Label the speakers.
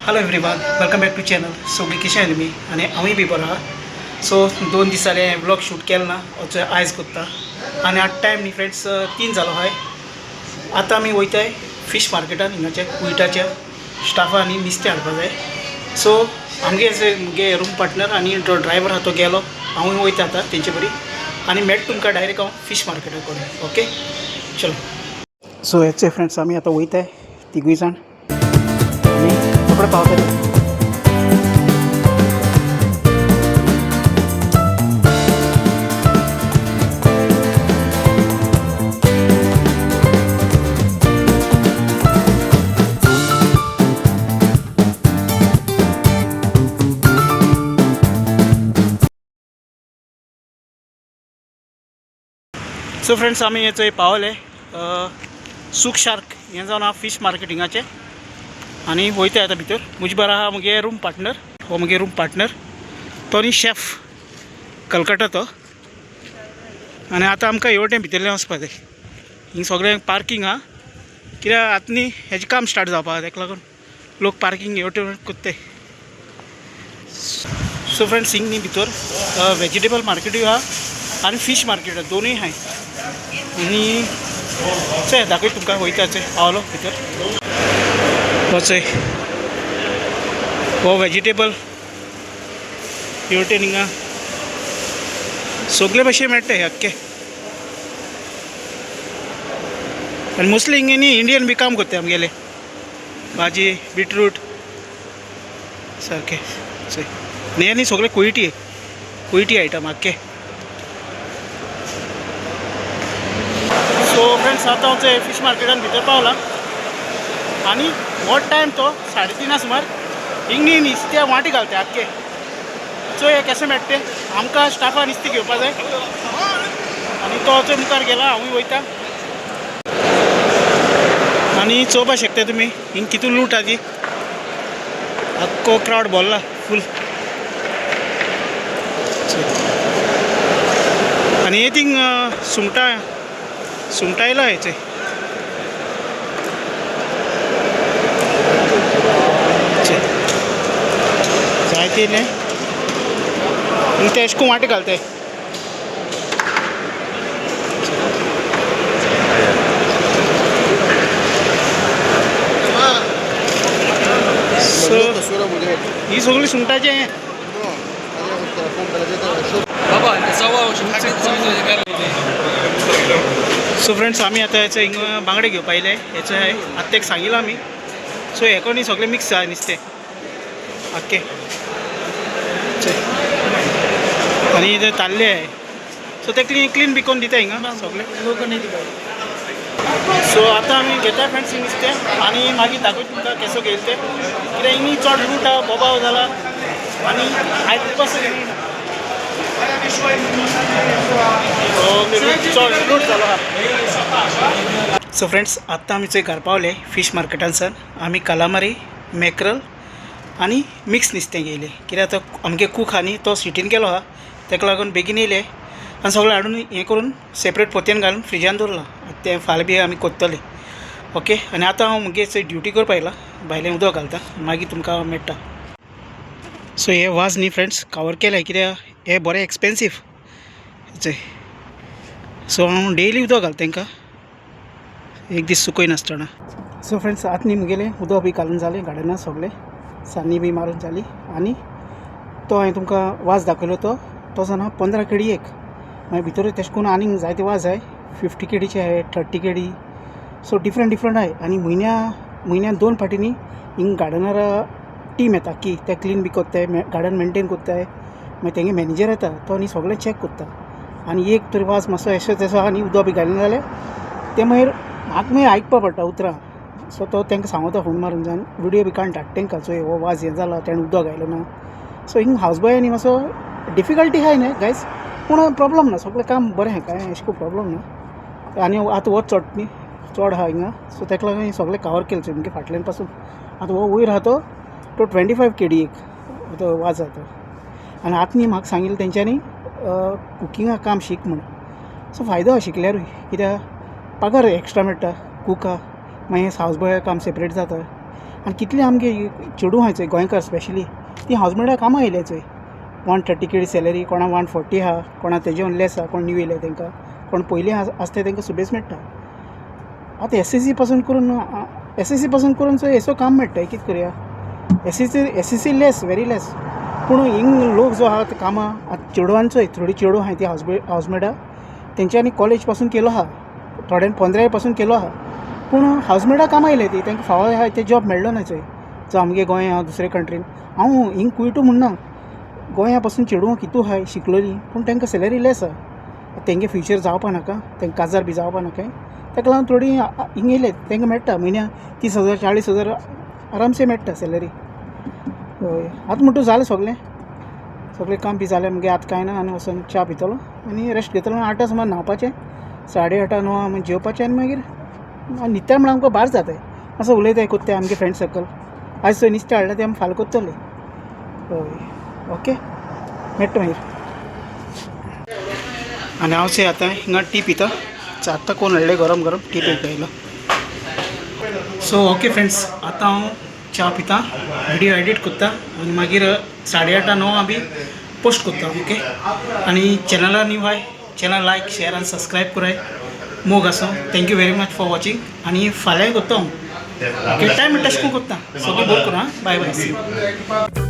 Speaker 1: Hello everyone, welcome back to channel. सगळी कशी आहे मी आणि आम्ही बी बरं आहा. सो 2 दीस जाले व्लॉग शूट केला ना आयज करता आणि आज टायम न्ही फ्रेंड्स 3 जालो आहे. आता आमी वयताय फिश मार्केटान हिंगाच्या कुयटाच्या स्टाफांनी नुस्तें हाडपा जाय. सो आमगे रूम पार्टनर आणि जो ड्रायव्हर हा तो गेलो, हांवूय वयता आतां तेंचे बरी आणि मेट तुमकां डायरेक्ट हांव फिश मार्केटाक कडेन. ओके चलो. सो हेचे फ्रेंड्स आमी आतां वयताय तिगूय जाण आणि रोकडे पावतले. सो फ्रेंड्स आमी हेचो पावले सूक शार्क हें जावन आहा फिश मार्केट हिंगाचें आनी वयता आतां भितर. म्हजे बरो आहा मुगे रूम पार्टनर, हो मुगे रूम पार्टनर तो न्ही शेफ कलकत्ता तो. आनी आतां आमकां हेवटेन भितरलें वचपा जाय. हिंग सगळें पार्किंग आहा कित्याक आतां न्ही हेजें काम स्टार्ट जावपा ताका लागून लोक पार्किंग हेवटेन कोत्ताय. सो फ्रेंड्स हिंग न्ही भितर वेजिटेबल मार्केटूय आहा आनी फिश मार्केट दोनूय आहाय. आनी चोय दाखय तुमकां वयताचे पावलो भितर. हो चोय हो वेजिटेबल हेवटेन हिंगा सगळे भशेन मेळटाय आख्खे. आनी मोस्टली हिंगा न्ही इंडियन बी काम करताय आमगेले भाजी बीटरूट सारके चोय. हे न्ही सगळे कुयटी आयटम आख्खे. सो फ्रेंड्स आतां हांव फिश मार्केटान भितर पावला आनी हो टायम तो 3:30 सुमार. हिंग न्ही नुस्तें वांटी घालताय आख्खे. चोय हे केशें मेळटा तें आमकां स्टाफान नुस्तें घेवपा जाय आनी तो चोय मुखार गेला, हांवूय वयता आनी चोवपा शकता तुमी हिंग कितू लूट आहा ती. आख्खो क्रावड भरला फूल. आनी हे थिंग सुंगटां येयला हेचे. जायते येयले हिंग ते एशको वांटे घालताय. ही सगळी सुंगटाचे हे. सो फ्रेंड्स आमी आतां हेचे हिंग बांगडे घेवपा आयले. हेचे आतां तेका सांगिल्लो आमी. सो हेको न्ही सगळें मिक्स जाय नुस्तें आख्खे आनी ते ताल्ले आहाय. सो ते क्लीन बी कोन्न दिता हिंगा सगळें लोक न्ही दिता. सो आतां आमी घेता फ्रेंड्स हिंग नुस्तें आनी मागीर दाखयता तुमकां केसो घेयला तें. कित्याक हिंग चड लूट आहा, बोबाव जाला आनी आयकूप पासून चड लूट जालो आहा. सो फ्रेंड्स आतां आमी चोय घर पावले फिश मार्केटानसान. आमी कालामारी मॅक्रल आनी मिक्स नुस्तें घेयलें कित्याक तो आमगे कूक आहा न्ही तो सिटीन गेलो आहा ताका लागून बेगीन येयले आनी सगळें हाडून हें करून सेपरेट पोतयेन घालून फ्रिजान दवरलां. तें फाल्यां बी आमी कोत्तले. ओके आनी आतां हांव मुगे चोय ड्युटी करपा आयला. भायलें उदक घालता मागीर तुमकां मेळटा. सो हे वाज न्ही फ्रेंड्स कवर केले कित्याक हे बरें एक्सपेन्सीव चोय. सो हांव डेली उदक घालता तांकां एक दीस सुकय नासतना. सो फ्रेंड्स आतां न्ही मुगेलें उदक बी घालून जालें गार्डनान सगळें सान्नी बी मारून जाली आनी तो हांवें तुमकां वाज दाखयलो तो जावन 15 केडी एक. मागीर भितर तेश कोन्न आनीक जायते वाज जाय 50 केडीचे आहाय 30 केडी. सो डिफरंट आहाय आनी म्हयन्यान 2 फावटी हिंग गार्डनार टीम येता की ते क्लीन बी कोत्ताय, गार्डन मेंटेन कोत्ताय. मागीर तेंगे मॅनेजर येता तो न्ही सगळें चॅक कोत्ता आनी एक तरी वाज मातसो एसो तेसो आहा न्ही उदक बी घालें जाल्यार ते मागीर म्हाका मागीर आयकपा पडटा उतरां. सो तो तांकां सांगता फोन मारून जावन व्हिडियो बी काडून धाडटा तांकां चोय हो वाज हें जाला तेणें उदक घायलो ना. सो हिंग हावज बॉयानी मातसो डिफिकल्टी आहाय न्ही गायज पूण प्रॉब्लम ना सगळें काम बरें आहा कांय अशें खूब प्रॉब्लम ना. आनी आतां हो चड आहा हिंगा. सो ताका लागून सगळें कवर केलें चोय म्हणजे फाटल्यान पासून. आतां हो वयर आहा तो 25 केडी एक तो वाज आहा तो. आनी आतां न्ही म्हाका सांगिल्लें तेंच्यांनी कुकिंगाक काम शीक म्हूण. सो फायदो आहा शिकल्यारूय कित्याक पगार एक्स्ट्रा मेळटा. कूक आहा मागीर हावज बॉय काम सेपरेट जाता आनी कितले आमगे चेडूं आहाय चोय गोंयकार स्पेशली ती हावज मेडा कामां येयल्या चोय 130 केडी सॅलरी कोणा 140 आहा कोणा तेजेवन लेस आहा कोण न्यू येयले तांकां कोण पयलीं आसता तांकां सुबेज मेळटा आतां एस एस सी पासून करून चोय एसो काम मेळटा कितें करया एस एस सी लेस व्हेरी लेस पूण हिंग लोक जो आहा ते कामां आतां चेडवांचोय थोडी चेडूं आहाय ती हावज मेडा तेंच्यांनी कॉलेज पासून केलो आहा थोड्यान 15 पासून केलो आहा पूण हावज मेडा कामां येयले ती तांकां फावो आहा ते जॉब मेळ्ळो ना चोय जो आमगे गोंय आहा दुसरे कंट्रीन हांव हिंग कुयटू म्हणना गोंया पासून चेडूं कितू आहाय शिकलोली पूण तांकां सॅलरी लेस आहा तेंगे फ्युचर जावपा नाका तांकां काजार बी जावपा नाका ताका लागून थोडी हिंग येयले तांकां मेळटा म्हयन्याक 30,000 40,000 आरामसे मेळटा सॅलरी हय आतां म्हणटू जालें सगळें काम बी जालें मगे आतां कांय ना आनी वचून च्या पितलो आनी रेस्ट घेतलो 8 सुमार न्हांवपाचें 8:30 9 मागीर जेवपाचें आनी मागीर न्हिदता म्हळ्यार आमकां भायर जाताय असो उलयताय कोत्ताय आमगे फ्रेंड सर्कल आयज थंय नुस्तें हाडलें तें आमी फाल्यां कोत्तले हय ओके मेळटा मागीर आनी हांव आतां हिंगा टी पिता आतां कोण हाडलें गरम गरम टी पिवपा येयलो सो ओके फ्रेंड्स आतां हांव च्या पिता व्हिडिओ एडीट कोत्ता आनी मागीर 8:30 9 आमी पोस्ट कोत्ता ओके आनी चॅनलार न्यू आहाय चॅनल लायक शेअर आनी सबस्क्रायब कराय मोग आसो thank you very much for watching आनी फाल्यां कोत्ता हांव ओके टायम तशें करून कोत्ता सगळें बरें करूं बाय बाय सी